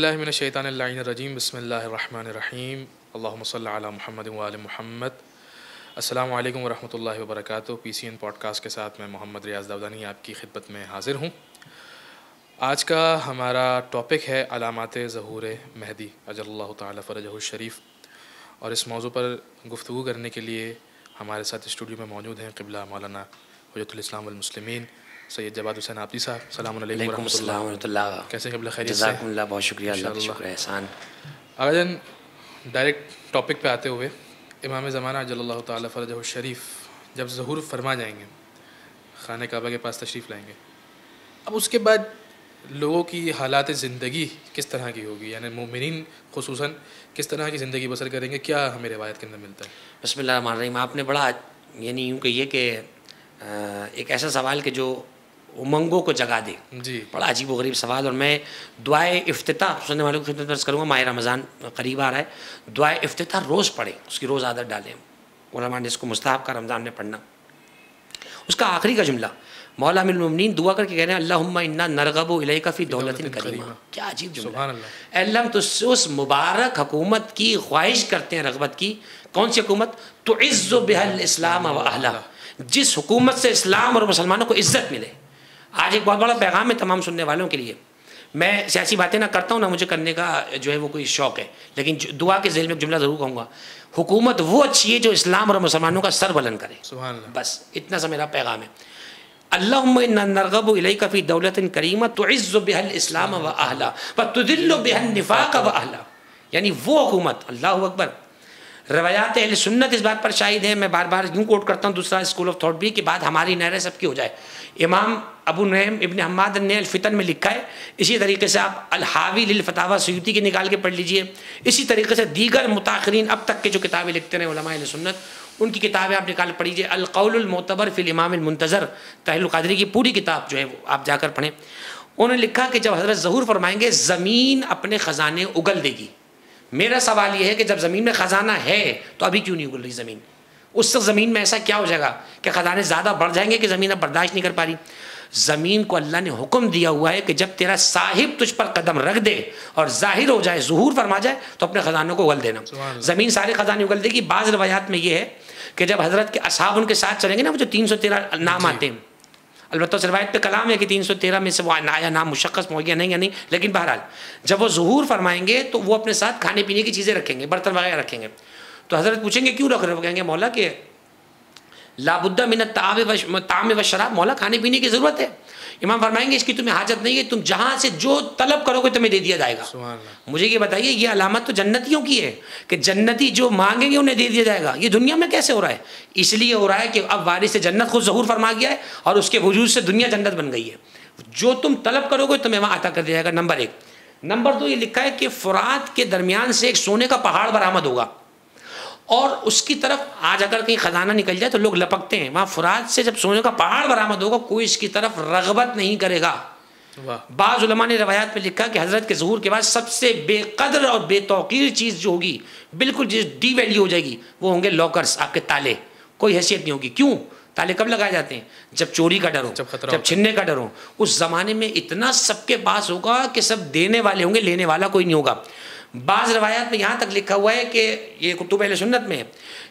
बिस्मिल्लाहि मिनश्शैतानिर्रजीम बिस्मिल्लाहिर्रहमानिर्रहीम अल्लाहुम्मा सल्लि अला मुहम्मद व आलि मुहम्मद। अस्सलामु अलैकुम व रहमतुल्लाहि व बरकातुहू। PCN पॉडकास्ट के साथ मैं मोहम्मद रियाज़ दाऊदानी आपकी खिदमत में हाज़िर हूँ। आज का हमारा टॉपिक है अलामात ज़हूर महदी अजल्लल्लाहु ताला फ़रजहु शरीफ, और इस मौजू पर गुफ्तगू करने के लिए हमारे साथ स्टूडियो में मौजूद हैं क़िबला मौलाना हुज्जतुल इस्लाम वल मुस्लिमीन सैयद जवाद हुसैन आपदी साहब। अस्सलामु अलैकुम रहमतुल्लाह। कैसे क़िबला खैरियत से? जज़ाकुमुल्लाह, बहुत शुक्रिया, अल्लाह का शुक्र एहसान। आगजन डायरेक्ट टॉपिक पे आते हुए, इमाम ज़माना अजल्लल्लाहु ताला फ़रजहु शरीफ जब ज़हूर फरमा जाएंगे, खाने काबा के पास तशरीफ़ लाएंगे, अब उसके बाद लोगों की हालात ज़िंदगी किस तरह की होगी, यानी मोमिनीन खुसूसन किस तरह की ज़िंदगी बसर करेंगे, क्या हमें रिवायत के अंदर मिलता है? बिस्मिल्लाह रहमान रहीम। आपने बड़ा यानी यूँ कहिए कि एक ऐसा सवाल कि जो उमंगों को जगा दे, जी, बड़ा अजीब व गरीब सवाल। और मैं दुआए इफ्तिताह सुनने वालों की खिदमत करूँगा। माह रमज़ान करीब आ रहा है, दुआए इफ्तिताह रोज़ पढ़ें, उसकी रोज़ आदत डालें। उलमा ने इसको मुस्तहब का रमज़ान में पढ़ना। उसका आखिरी का जुमला मौला अमीरुल मोमिनीन दुआ करके कह रहे हैं अल्लाहुम्मा इन्ना नरगबु इलैका फ़ी दौलतिन करीमा। क्या अजीब जुमला। अल्लाह तो उस मुबारक हुकूमत की ख्वाहिश करते हैं, रगबत की। कौन सी हुकूमत? तो इज़्ज़ु बिहल इस्लाम व अहला, जिस हुकूमत से इस्लाम और मुसलमानों को इज़्ज़त मिले। आज एक बहुत बड़ा पैगाम है तमाम सुनने वालों के लिए। मैं सियासी बातें ना करता हूँ, ना मुझे करने का जो है वो कोई शौक़ है, लेकिन दुआ के ज़ेल में जुमला ज़रूर कहूँगा, हुकूमत वो अच्छी है जो इस्लाम और मुसलमानों का सर बुलंद करे। बस इतना सा मेरा पैगाम है। अल्लाहुम्मा इन्ना नरगबु इलैका फ़ी दौलतिन करीमा तुइज़्ज़ु बिहल इस्लाम व अहला व तुदिल्लु बिहन निफ़ाक़ व अहला, यानी वो हुकूमत। अल्लाहु अकबर। रवायात अहले सुन्नत इस बात पर शाहिद है। मैं बार बार यूँ कोट करता हूँ दूसरा स्कूल ऑफ थॉट भी, कि बात हमारी नहरें सबकी हो जाए। इमाम अबू नईम इब्न हम्माद ने अल-फितन में लिखा है। इसी तरीके से आप अल-हावी लिल फतावा सयूती के निकाल के पढ़ लीजिए। इसी तरीके से दीगर मुताखरीन अब तक के जो किताबें लिखते रहे उलमा अहले सुन्नत, उनकी किताबें आप निकाल पढ़िए। अल-क़ौलुल मोतबर फ़िल इमाम अल-मुंतज़र, ताहिरुल क़ादरी की पूरी किताब जो है वो आप जाकर पढ़ें। उन्होंने लिखा कि जब हज़रत ज़हूर फरमाएंगे ज़मीन अपने ख़जाने उगल देगी। मेरा सवाल यह है कि जब ज़मीन में ख़जाना है तो अभी क्यों नहीं उगल रही ज़मीन? उस ज़मीन में ऐसा क्या हो जाएगा कि ख़जाने ज़्यादा बढ़ जाएंगे कि ज़मीन अब बर्दाश्त नहीं कर पा रही? ज़मीन को अल्लाह ने हुक्म दिया हुआ है कि जब तेरा साहिब तुझ पर कदम रख दे और ज़ाहिर हो जाए, ज़ुहूर फरमा जाए, तो अपने ख़जानों को उगल देना। ज़मीन सारे ख़जाने उगल देगी। बाज़ रवायात में ये है कि जब हज़रत के असहाब उनके साथ चलेंगे ना, वो जो 313 नाम आते हैं, अलबत्ता उस रवायत पे कलाम है कि 313 में से वो आया नाम मुशक्कस हो गया नहीं या नहीं, लेकिन बहरहाल जब वो ज़ुहूर फरमाएंगे तो वो अपने साथ खाने पीने की चीज़ें रखेंगे, बर्तन वगैरह रखेंगे। तो हज़रत पूछेंगे क्यों रख रहे हो? कहेंगे मौला के लाबुद्दा मिन ताम व शराब, मौला खाने पीने की ज़रूरत है। इमाम फरमाएंगे इसकी तुम्हें हाजत नहीं है, तुम जहाँ से जो तलब करोगे तुम्हें दे दिया जाएगा। मुझे ये बताइए, ये अलामत तो जन्नतियों की है कि जन्नती जो मांगेंगे उन्हें दे दिया जाएगा। ये दुनिया में कैसे हो रहा है? इसलिए हो रहा है कि अब वारिस से जन्नत खुद ज़हूर फरमा गया है और उसके वजूद से दुनिया जन्नत बन गई है। जो तुम तलब करोगे तुम्हें वहाँ अता कर दिया जाएगा, नंबर एक। नंबर दो, ये लिखा है कि फ़ुरात के दरमियान से एक सोने का पहाड़ बरामद होगा और उसकी तरफ आज अगर कहीं ख़जाना निकल जाए तो लोग लपकते हैं। वहाँ फ़ुरात से जब सोने का पहाड़ बरामद होगा, कोई इसकी तरफ रग़बत नहीं करेगा। बाज़ उलमा ने रवायात में लिखा कि हज़रत के ज़हूर के बाद सबसे बेकदर और बेतौकीर चीज़ जो होगी, बिल्कुल जिस डी वैल्यू हो जाएगी, वो होंगे लॉकर्स, आपके ताले। कोई हैसियत नहीं होगी। क्यों? ताले कब लगाए जाते हैं? जब चोरी का डर हो, जब छीनने का डर हो। उस ज़माने में इतना सबके पास होगा कि सब देने वाले होंगे, लेने वाला कोई नहीं होगा। बाज़ रवायात में यहाँ तक लिखा हुआ है कि ये कुतुब अहले सुन्नत में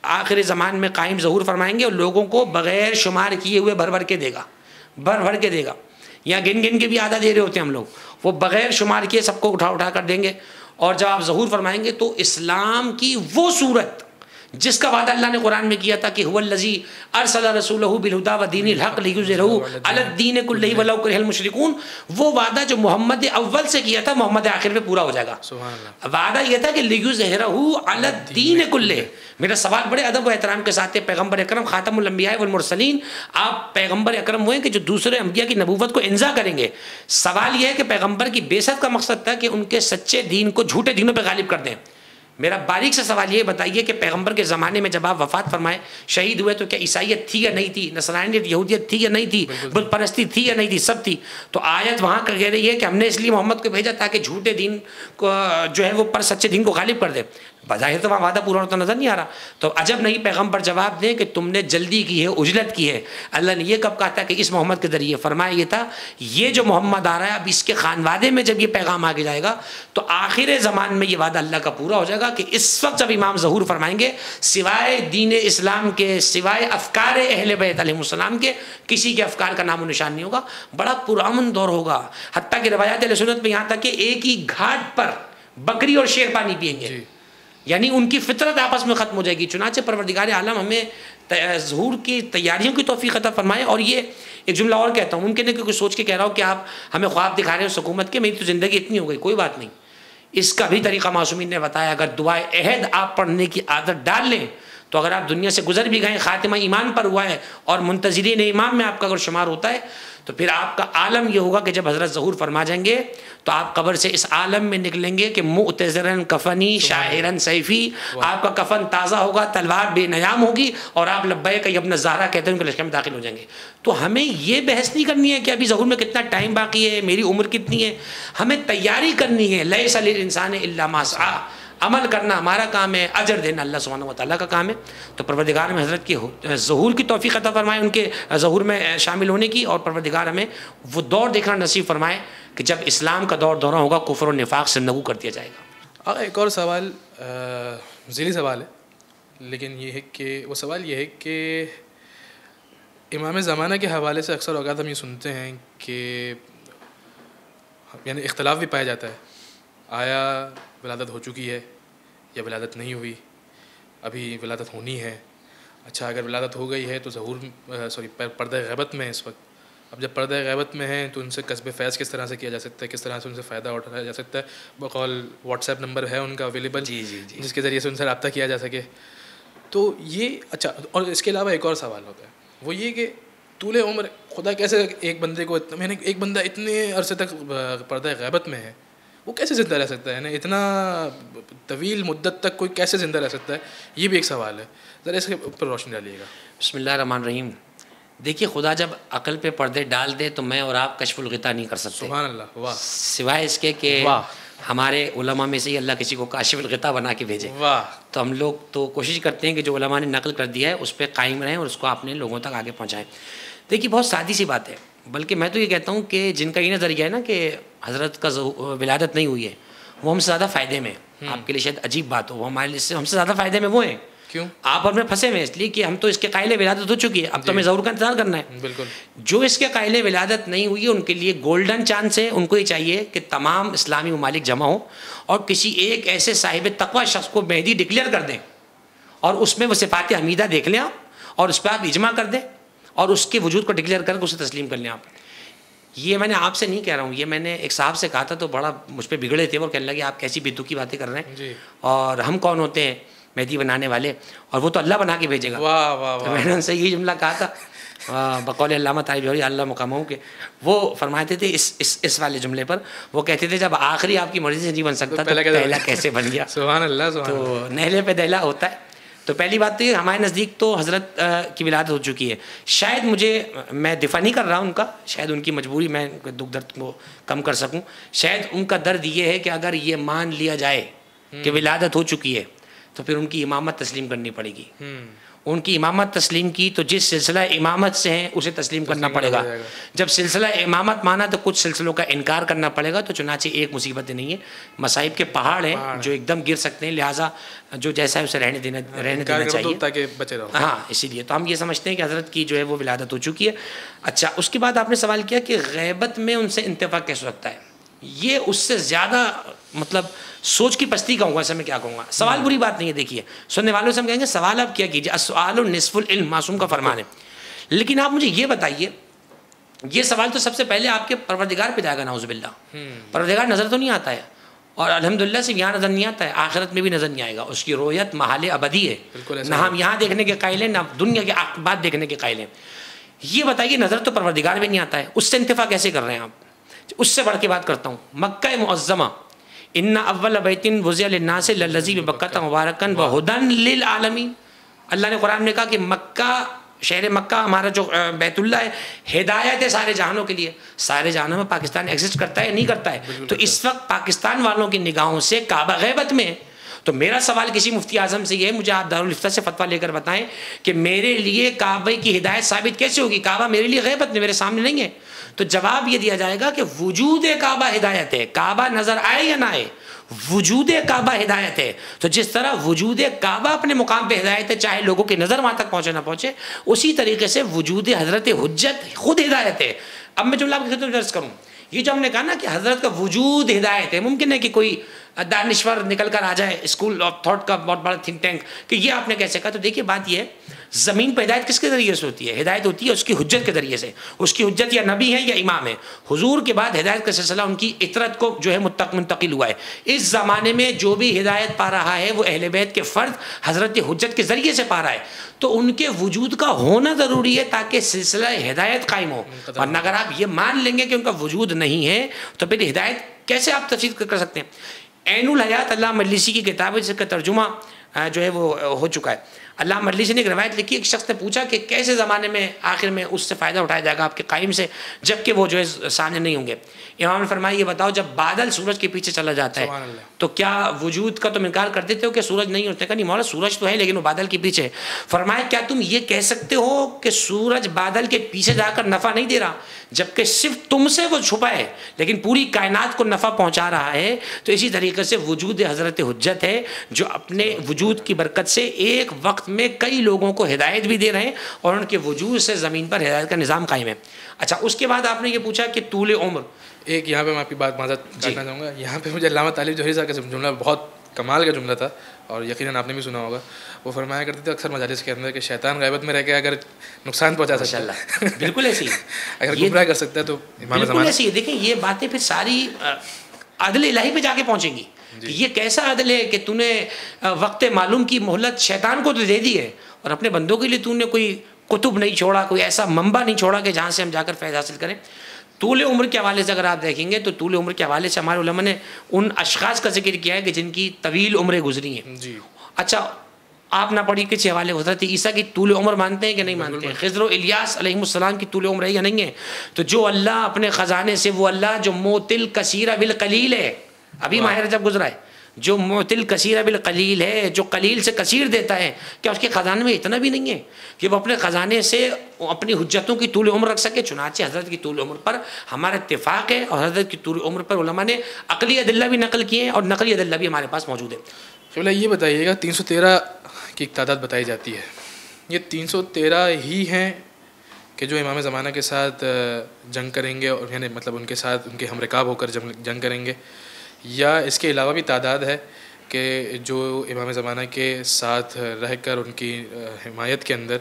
आखिर ज़मान में कायम ज़हूर फरमाएंगे और लोगों को बग़ैर शुमार किए हुए भर भर के देगा, भर भर के देगा। या गिन गिन के भी आधा दे रहे होते हैं हम लोग, वो बग़ैर शुमार किए सबको उठा उठा कर देंगे। और जब आप ज़हूर फरमाएंगे तो इस्लाम की वो सूरत जिसका वादा अल्लाह ने कुरान में किया था कि हुवल्लज़ी अरसला रसूलहू बिल-हुदा व दीनिल हक़ लियुज़हिरहू अलद्दीन कुल्लिही वलौ करिहल मुशरिकून, वो वादा जो मोहम्मद अव्वल से किया था मोहम्मद आखिर में पूरा हो जाएगा। वादा यह था कि लियुज़हिरहू अलद्दीन कुल्लिही। मेरा सवाल बड़े अदब व एहतराम के साथ है, पैगम्बर अकरम खातमुल अंबिया वल मुरसलीन, आप पैगम्बर अकरम हुए कि जो दूसरे अंबिया की नबूवत को इंजा करेंगे। सवाल यह है कि पैगम्बर की बेसत का मकसद था कि उनके सच्चे दीन को झूठे दीनों पर गालिब कर दें। मेरा बारीक से सवाल ये बताइए कि पैगंबर के ज़माने में जब आप वफ़ात फरमाए, शहीद हुए, तो क्या ईसाइयत थी या नहीं थी? नसरानियत, यहूदियत थी या नहीं थी? बुत परस्ती थी या नहीं थी? सब थी। तो आयत वहाँ कह रही है कि हमने इसलिए मोहम्मद को भेजा ताकि झूठे दीन को जो है वो पर सच्चे दीन को गालिब कर दे। बज़ाहिर तो वहाँ वादा पूरा होता नज़र नहीं आ रहा। तो अजब नहीं पैगम्बर जवाब दें कि तुमने जल्दी की है, उजलत की है। अल्लाह ने ये कब कहा था कि इस मोहम्मद के ज़रिए? फरमाया ये था, ये जो मोहम्मद आ रहा है अब इसके खानवादे में जब ये पैगाम आगे जाएगा तो आखिर ज़मान में ये वादा अल्लाह का पूरा हो जाएगा कि इस वक्त जब इमाम ज़हूर फरमाएंगे सिवाय दीन इस्लाम के, सिवाय अफ़कार अहले बैत अलैहिमुस्सलाम के किसी के अफ़कार का नामो निशान नहीं होगा। बड़ा पुरअमन दौर होगा। हत्ता कि रवायात अहले सुन्नत में यहाँ तक कि एक ही घाट पर बकरी और शेर पानी पिएंगे, यानी उनकी फितरत आपस में ख़त्म हो जाएगी। चुनाचे परवरदिगार आलम हमें ज़हूर की तैयारियों की तौफ़ीक़ अता फरमाए। और ये एक जुमला और कहता हूँ, मुमकिन है कि कुछ सोच के कह रहा हूँ कि आप हमें ख्वाब दिखा रहे हो हुकूमत के, मेरी तो ज़िंदगी इतनी हो गई। कोई बात नहीं, इसका भी तरीक़ा मासूमीन ने बताया। अगर दुआए अहद आप पढ़ने की आदत डाल लें तो अगर आप दुनिया से गुजर भी गए, ख़ातिमा ईमान पर हुआ है और मुंतज़िरीन इमाम में आपका अगर शुमार होता है, तो फिर आपका आलम यह होगा कि जब हज़रत ज़हूर फरमा जाएंगे तो आप कब्र से इस आलम में निकलेंगे कि मुअतज़रन कफ़नी शाहिरन सैफ़ी, आपका कफ़न ताज़ा होगा, तलवार बेनयाम होगी और आप लब्बैक या इब्न ज़हरा कहते हैं उनके लश्कर में दाखिल हो जाएंगे। तो हमें ये बहस नहीं करनी है कि अभी ज़हूर में कितना टाइम बाकी है, मेरी उम्र कितनी है। हमें तैयारी करनी है। लैसा लिल इंसान इल्ला मा सआ, अमल करना हमारा काम है, अजर देना अल्लाह सुब्हानहू व तआला का काम है। तो परवरदिगार में हज़रत की ज़हूर की तौफ़ीक़ अता फ़रमाए, उनके ज़हूर में शामिल होने की, और परवरदिगार हमें वो दौर देखना नसीब फ़रमाए कि जब इस्लाम का दौर दौरा होगा कुफ्र और निफाक से नगू कर दिया जाएगा। एक और सवाल, ज़िली सवाल है, लेकिन ये है कि वो सवाल ये है कि इमाम ज़माना के हवाले से अक्सर औक़ात हम ये सुनते हैं कि यानी इख्तलाफ भी पाया जाता है, आया विलादत हो चुकी है या विलादत नहीं हुई, अभी विलादत होनी है। अच्छा, अगर विलादत हो गई है तो ज़हूर पर्दा ग़ैबत में है इस वक्त। अब जब पर्दा ग़ैबत में है तो उनसे कस्ब फैज़ किस तरह से किया जा सकता है, किस तरह से उनसे फ़ायदा उठाया जा सकता है। बक़ौल व्हाट्सएप नंबर है उनका अवेलेबल, जी, जिसके ज़रिए से उनसे रब्ता किया जा सके। तो ये अच्छा, और इसके अलावा एक और सवाल होता है, वो ये कि तूले उम्र खुदा कैसे एक बंदे को, मैंने एक बंदा इतने अरसे तक पर्दा ग़ैबत में है, वो कैसे ज़िंदा रह सकता है ना, इतना तवील मुद्दत तक कोई कैसे ज़िंदा रह सकता है, ये भी एक सवाल है। ज़रा इसके ऊपर रोशनी डालिएगा। बिस्मिल्लाहिर्रहमानिर्रहीम। देखिए, खुदा जब अक़ल पे पर्दे डाल दे तो मैं और आप कश्फुल ग़िता नहीं कर सकते, सुभान अल्लाह, वाह, सिवाय इसके कि हमारे उलमा में से ही अल्लाह किसी को काशिफुल ग़िता बना के भेजे। वाह। तो हम लोग तो कोशिश करते हैं कि जो उलमा ने नकल कर दिया है उस पर कायम रहें और उसको अपने लोगों तक आगे पहुँचाएँ। देखिए, बहुत सादी सी बात है, बल्कि मैं तो ये कहता हूँ कि जिनका ये नज़रिया है ना कि हज़रत का विलादत नहीं हुई है, वो हमसे ज़्यादा फ़ायदे में। आपके लिए शायद अजीब बात हो, वो हमारे लिए हमसे ज़्यादा फ़ायदे में वो हैं। क्यों? आप और मैं फंसे हुए इसलिए कि हम तो इसके कायले विलादत हो चुकी है, अब तो हमें ज़हूर का इंतज़ार करना है। बिल्कुल। जो इसके कायले विलादत नहीं हुई है उनके लिए गोल्डन चांस है। उनको ये चाहिए कि तमाम इस्लामी ममालिक जमा हो और किसी एक ऐसे साहिब तक़वा शख्स को मेहदी डिक्लेयर कर दें और उसमें वो सिफ़ात हमीदा देख लें आप, और उस पर आप इजमा कर दें और उसके वजूद को डिक्लेयर करके उसे तस्लीम कर लें आप। ये मैंने आपसे नहीं कह रहा हूँ, ये मैंने एक साहब से कहा था तो बड़ा मुझ पर बिगड़े थे। वो कहने लगे आप कैसी बेतुकी बातें कर रहे हैं, और हम कौन होते हैं मेहदी बनाने वाले, और वो तो अल्लाह बना के भेजेगा। वाह वाह। तो मैंने उनसे ये जुमला कहा था बकौल अल्लामा तारिब जौहरी अल्लाह मुक़ामहू के, वो फरमाते थे इस वाले जुमले पर, वो कहते थे जब आखिरी आपकी मर्ज़ी से नहीं बन सकता तो पहला कैसे बन गया। सुभान अल्लाह, सुभान अल्लाह। तो नहले पे दहला होता है। तो पहली बात तो ये, हमारे नज़दीक तो हज़रत की विलादत हो चुकी है। शायद मैं दिफा नहीं कर रहा उनका, शायद उनकी मजबूरी, मैं दुख दर्द को कम कर सकूं। शायद उनका दर्द ये है कि अगर ये मान लिया जाए कि विलादत हो चुकी है तो फिर उनकी इमामत तस्लीम करनी पड़ेगी। उनकी इमामत तस्लीम की तो जिस सिलसिला इमामत से हैं उसे तस्लीम करना पड़ेगा। जब सिलसिला इमामत माना तो कुछ सिलसिलों का इनकार करना पड़ेगा। तो चुनाचे एक मुसीबत नहीं है, मसाइब के पहाड़ हैं जो एकदम गिर सकते हैं, लिहाजा जो जैसा है उसे रहने देना चाहिए ताकि बचे रहो। हाँ, इसीलिए तो हम ये समझते हैं कि हज़रत की जो है वो विलादत हो चुकी है। अच्छा, उसके बाद आपने सवाल किया कि ग़ैबत में उनसे इंतफा कैसे रखता है। ये उससे ज़्यादा मतलब सोच की पस्ती कहूँगा, ऐसा मैं क्या कहूँगा। सवाल बुरी बात नहीं है। देखिए, सुनने वालों से हम कहेंगे सवाल आप क्या कीजिए, अस्सवालु निस्फुल इल्म, मासूम का फरमान है। लेकिन आप मुझे ये बताइए, ये सवाल तो सबसे पहले आपके परवरदिगार पे जाएगा, नाउज़ुबिल्लाह। परवरदिगार नज़र तो नहीं आता है, और अल्हम्दुलिल्लाह सिर्फ यहाँ नज़र नहीं आता है, आखिरत में भी नज़र नहीं आएगा। उसकी रोयत महाल अबदी है, ना हम यहाँ देखने के कायल हैं, ना दुनिया के आक़िबात देखने के कायल हैं। ये बताइए, नज़र तो परवरदिगार में नहीं आता है, उससे इंतफा कैसे कर रहे हैं आप। उससे बढ़ के बात करता हूँ, मक्का मुअज़्ज़मा, इन्ना अव्वल बैतिन वुज़िअ लिन्नास लल्लज़ी बिबक्कत मुबारकन व हुदन लिल आलमीन। अल्लाह ने कुरान में कहा कि मक्का, शहर मक्का हमारा जो बैतुल्लाह है, हिदायत है सारे जहानों के लिए। सारे जहानों में पाकिस्तान एग्जिस्ट करता है या नहीं करता है? तो इस वक्त पाकिस्तान वालों की निगाहों से काबा ग़ैबत में, तो मेरा सवाल किसी मुफ्ती आजम से ये है, मुझे आप दारुल इफ्ता से फतवा लेकर बताएं कि मेरे लिए काबे की हिदायत साबित कैसे होगी? काबा मेरे लिए गैबत में, मेरे सामने नहीं है। तो जवाब ये दिया जाएगा कि वजूद काबा हिदायत है, काबा नजर आए या ना आए, वजूद काबा हिदायत है। तो जिस तरह वजूद काबा अपने मुकाम पे हिदायत है, चाहे लोगों की नज़र वहाँ तक पहुँचे ना पहुँचे, उसी तरीके से वजूद हज़रत हुज्जत खुद हिदायत है। अब मैं जुमला आपकी खिदमत में दर्ज करूँ, ये जो हमने कहा ना कि हज़रत का वजूद हिदायत है, मुमकिन है कि कोई दानिश्वर निकल कर आ जाए स्कूल ऑफ थॉट का बहुत बड़ा थिंक टैंक कि ये आपने कैसे कहा। तो देखिए बात ये है, ज़मीन पर हिदायत किसके ज़रिए से होती है? हिदायत होती है उसकी हुज्जत के ज़रिए से। उसकी हुज्जत या नबी है या इमाम है। हुजूर के बाद हिदायत का सिलसिला उनकी इतरत को जो है मुंतकिल हुआ है। इस ज़माने में जो भी हिदायत पा रहा है वो अहले बैत के फ़र्द हज़रत हुज्जत के ज़रिए से पा रहा है। तो उनके वजूद का होना ज़रूरी है ताकि सिलसिला हिदायत कायम हो। वरना अगर आप ये मान लेंगे कि उनका वजूद नहीं है तो फिर हिदायत कैसे आप तफसील कर सकते हैं? ऐनुल हयात अल्लाह मजलिसी की किताब है जिसका तर्जुमा जो है वो हो चुका है। अल्लाह मजलिसी ने एक रवायत लिखी, एक शख्स ने पूछा कि कैसे ज़माने में आखिर में उससे फ़ायदा उठाया जाएगा आपके कायम से, जबकि वो जो है सामने नहीं होंगे। इमाम ने फरमाया, ये बताओ जब बादल सूरज के पीछे चला जाता है तो क्या वजूद का तुम इनकार कर देते हो कि सूरज नहीं होता? नहीं मौला, सूरज तो है लेकिन वो बादल के पीछे। फरमाया, क्या तुम ये कह सकते हो कि सूरज बादल के पीछे जाकर नफ़ा नहीं दे रहा, जबकि सिर्फ तुमसे वो छुपा है लेकिन पूरी कायनात को नफ़ा पहुँचा रहा है? तो इसी तरीके से वजूद हज़रत हुज्जत है जो अपने वजूद की बरकत से एक वक्त में कई लोगों को हिदायत भी दे रहे हैं और उनके वजूद से ज़मीन पर हिदायत का निज़ाम कायम है। अच्छा, उसके बाद आपने ये पूछा कि तूल उम्र, एक यहाँ पे मैं आपकी बात माज़रत करना चाहूँगा। यहाँ पे मुझे अल्लामा तालिब जोहरी साहब का जुमला बहुत कमाल का जुमला था और यकीनन आपने भी सुना होगा। वो फरमाया करते थे अक्सर मजालिस के अंदर कि शैतान गैबत में रह के अगर नुकसान पहुँचा सकता है, बिल्कुल ऐसी अगर गुमराह कर सकता है तो बिल्कुल ऐसी है। देखिए ये बातें फिर सारी अदल इलाही पे जाके पहुँचेंगी कि ये कैसा अदल है कि तूने वक्त मालूम की मोहलत शैतान को तो दे दी है और अपने बंदों के लिए तूने कोई कुतुब नहीं छोड़ा, कोई ऐसा मंबा नहीं छोड़ा कि जहाँ से हम जाकर फैज़ हासिल करें। तूल उम्र के हवाले से अगर आप देखेंगे तो तूल उम्र के हवाले से हमारे उलमा ने उन अशख़ास का जिक्र किया है कि जिनकी तवील उम्रें गुजरी हैं जी। अच्छा, आप ना पढ़ी किसी हवाले हज़रत ईसा की तूल उम्र मानते हैं कि नहीं मानते हैं? खिज़र और इलियास अलैहिस्सलाम की तूल उम्र है या नहीं है? तो जो अल्लाह अपने ख़जाने से, वो अल्लाह जो मोतिल कसीरा बिल कलील है, अभी माह रजब गुजरा है, जो मोतिल कसीरा बिल कलील है, जो कलील से कसीर देता है, क्या उसके ख़जाने में इतना भी नहीं है कि वो अपने ख़जाने से अपनी हुज्जतों की तूल उम्र रख सके? चुनाचे हज़रत की तूल उम्र पर हमारा इत्तेफाक है और हज़रत की तूल उम्र पर उलमा ने अक़ली अदिल्ला भी नकल किए हैं और नकली अदिल्ला भी हमारे पास मौजूद है। क़िबला ये बताइएगा 313 की एक तादाद बताई जाती है, ये 313 ही हैं कि जो इमाम ज़माना के साथ जंग करेंगे और यानी मतलब उनके साथ उनके हमरकाब होकर जंग करेंगे, या इसके अलावा भी तादाद है कि जो इमाम ज़माना के साथ रहकर उनकी हिमायत के अंदर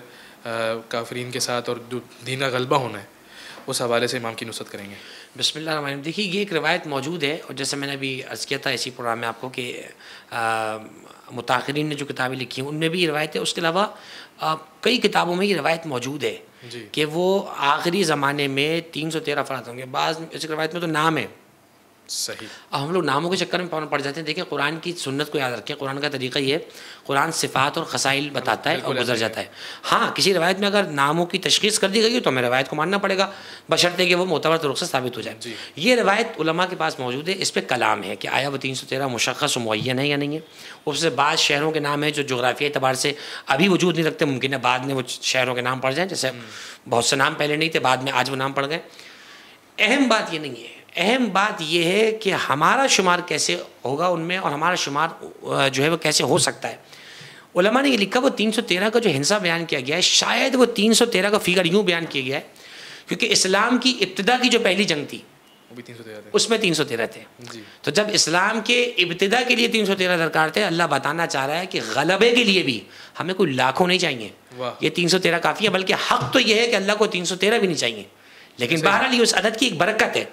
काफरीन के साथ और दीन का गलबा होना है, उस हवाले से इमाम की नुसरत करेंगे? बिस्मिल्लाह रहमान। देखिए ये एक रवायत मौजूद है और जैसे मैंने अभी अर्ज़ किया था इसी प्रोग्राम में आपको कि मुताख़िरीन ने जो किताबें लिखी हैं उनमें भी ये रवायत है। उसके अलावा कई किताबों में ये रवायत मौजूद है कि वो आखिरी ज़माने में 313 अफराद होंगे। बाज़ इस रवायत में तो नाम है, सही। अब हम लोग नामों के चक्कर में पड़ जाते हैं। देखिए कुरान की सुन्नत को याद रखें, कुरान का तरीका ये है, कुरान सिफ़ात और खसाइल बताता है और गुजर जाता है। हाँ, किसी रवायत में अगर नामों की तशख़ीस कर दी गई तो हमें रवायत को मानना पड़ेगा बशर्ते कि वो मोतबर तरीक़े से साबित हो जाए। ये रवायत उलमा के पास मौजूद है, इस पर कलाम है कि आया वो 313 मुशख़्ख़स मुअय्यन है या नहीं है। उससे बाद शहरों के नाम है जो जोग्राफियाई एतबार से अभी वजूद नहीं रखते, मुमकिन है बाद में वो शहरों के नाम पड़ जाएँ, जैसे बहुत से नाम पहले नहीं थे, बाद में आज वो नाम पड़ गए। अहम बात ये नहीं है, अहम बात यह है कि हमारा शुमार कैसे होगा उनमें और हमारा शुमार जो है वो कैसे हो सकता है। उलमा ने ये लिखा वो 313 का जो हिंसा बयान किया गया है, शायद वो 313 का फिगर यूँ बयान किया गया है क्योंकि इस्लाम की इब्तिदा की जो पहली जंग थी वो भी 313 थे, उसमें 313 थे जी। तो जब इस्लाम के इब्तिदा के लिए 313 दरकार थे, अल्लाह बताना चाह रहा है कि गलबे के लिए भी हमें कोई लाखों नहीं चाहिए, ये 313 काफ़ी है। बल्कि हक़ तो यह है कि अल्लाह को 313 भी नहीं चाहिए, लेकिन बहरहाल ये उस अदद की एक बरकत है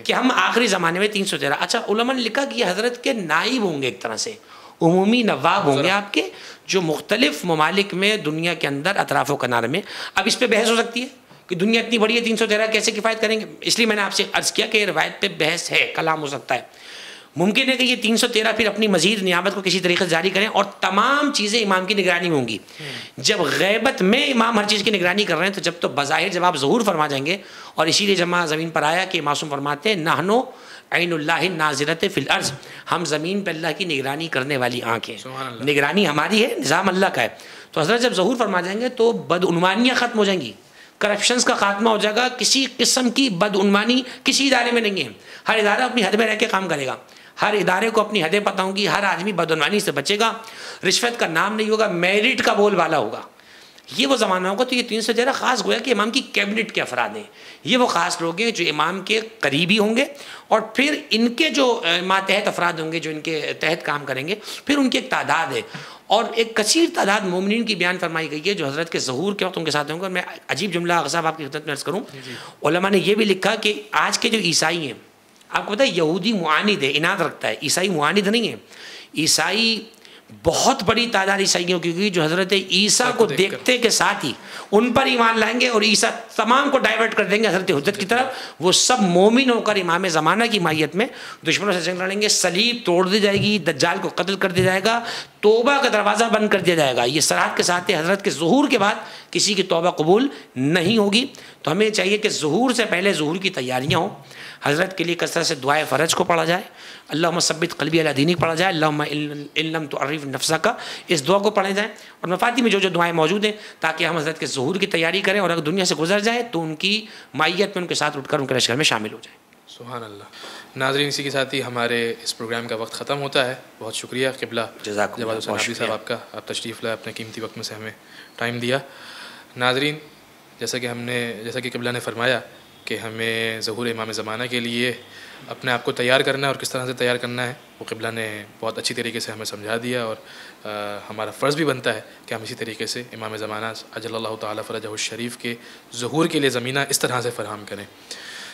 कि हम आखिरी ज़माने में 313। अच्छा, उलमा ने लिखा कि ये हज़रत के नाइब होंगे, एक तरह से उमूमी नवाब होंगे आपके, जो मुख्तलिफ ममालिक में दुनिया के अंदर अतराफ़ व कनार में। अब इस पर बहस हो सकती है कि दुनिया इतनी बड़ी है 313 कैसे किफ़ायत करेंगे, इसलिए मैंने आपसे अर्ज़ किया कि रवायत पे बहस है, कलाम हो सकता है। मुमकिन है कि ये 313 फिर अपनी मज़ीद नियामत को किसी तरीके से जारी करें और तमाम चीज़ें इमाम की निगरानी में होंगी। जब गैबत में इमाम हर चीज़ की निगरानी कर रहे हैं तो जब तो बज़ाहिर जब आप ज़हूर फरमा जाएंगे, और इसीलिए जब ज़मीन पर आया कि मासूम फरमाते हैं नहनो ऐनुल्लाहि नाज़िरत फिल अर्ज़, हम ज़मीन पर अल्लाह की निगरानी करने वाली आँखें, सुभान अल्लाह। निगरानी हमारी है, निज़ाम अल्लाह का है। तो हज़रत जब ज़हूर फरमा जाएंगे तो बदउनवानियाँ ख़त्म हो जाएंगी, करप्शंस का खात्मा हो जाएगा, किसी किस्म की बदउनवानी किसी इदारे में नहीं है। हर इदारा अपनी हद में रह के काम करेगा, हर इदारे को अपनी हदें पता होंगी, हर आदमी बदउनवानी से बचेगा, रिश्वत का नाम नहीं होगा, मेरिट का बोलबाला होगा। ये वो ज़माना होगा। तो ये 3 से ज़रा ख़ास गोया कि इमाम की कैबिनेट के अफराद हैं, ये वो ख़ास लोग हैं जो इमाम के करीबी होंगे, और फिर इनके जो मातहत अफराद होंगे जो इनके तहत काम करेंगे, फिर उनकी एक तादाद है, और एक कसीर तादाद मोमिनीन की बयान फरमाई गई है जो हज़रत के ज़हूर के वक्त उनके साथ होंगे। और मैं अजीब जुमला साहब आपकी खिदमत में अर्ज़ करूँ, उलमा ने यह भी लिखा कि आज के जो ईसाई हैं, आपको पता है यहूदी मुआनिद है, इनाद रखता है, ईसाई मुआनिद नहीं है। ईसाई बहुत बड़ी तादाद ईसाइयों की होगी जो हज़रत ईसा को देखते के साथ ही उन पर ईमान लाएंगे, और ईसा तमाम को डाइवर्ट कर देंगे हज़रत हुज्जत की तरफ। वो सब मोमिन होकर इमाम ज़माना की माहियत में दुश्मनों से जंग लड़ेंगे, सलीब तोड़ दी जाएगी, दज्जाल को कत्ल कर दिया जाएगा, तौबा का दरवाज़ा बंद कर दिया जाएगा। ये सराहत के साथ हज़रत के ज़हूर के बाद किसी की तौबा कबूल नहीं होगी। तो हमें चाहिए कि ज़हूर से पहले ज़हूर की तैयारियाँ हों, हज़रत के लिए कसरत से दुआए फ़रज को पढ़ा जाए, अल्लाहुम्मा सब्बित क़ल्बी अला दीनिक पढ़ा जाए, अल्लाहुम्मा इन लम तुअर्रिफ़ नफ़्सका, इस दुआ को पढ़े जाए, और मफ़ाती में जो जो दुआएं मौजूद हैं, ताकि हम हज़रत के ज़हूर की तैयारी करें, और अगर दुनिया से गुजर जाए तो उनकी माइयत में उनके साथ उठकर उनके लश्कर में शामिल हो जाए। सुभान अल्लाह। नाज़रीन, इसी के साथ ही हमारे इस प्रोग्राम का वक्त ख़त्म होता है। बहुत शुक्रिया क़िबला जवाद हुसैन हाफ़िज़ साहब आपका, आप तशरीफ़ लाए, अपने कीमती वक्त में से हमें टाइम दिया। नाज़रीन, जैसा कि क़िबला ने फरमाया कि हमें ज़हूर इमाम ज़माना के लिए अपने आप को तैयार करना है, और किस तरह से तैयार करना है वो क़िबला ने बहुत अच्छी तरीके से हमें समझा दिया। और हमारा फ़र्ज़ भी बनता है कि हम इसी तरीके से इमाम ज़माना अजल्लल्लाहु तआला फ़रजहु शरीफ के ज़हूर के लिए ज़मीना इस तरह से फ़राहम करें।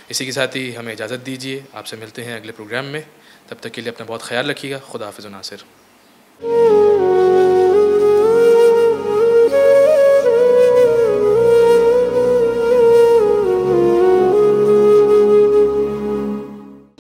इसी के साथ ही हमें इजाज़त दीजिए, आपसे मिलते हैं अगले प्रोग्राम में। तब तक के लिए अपना बहुत ख्याल रखिएगा। खुदा हाफ़िज़ नासिर।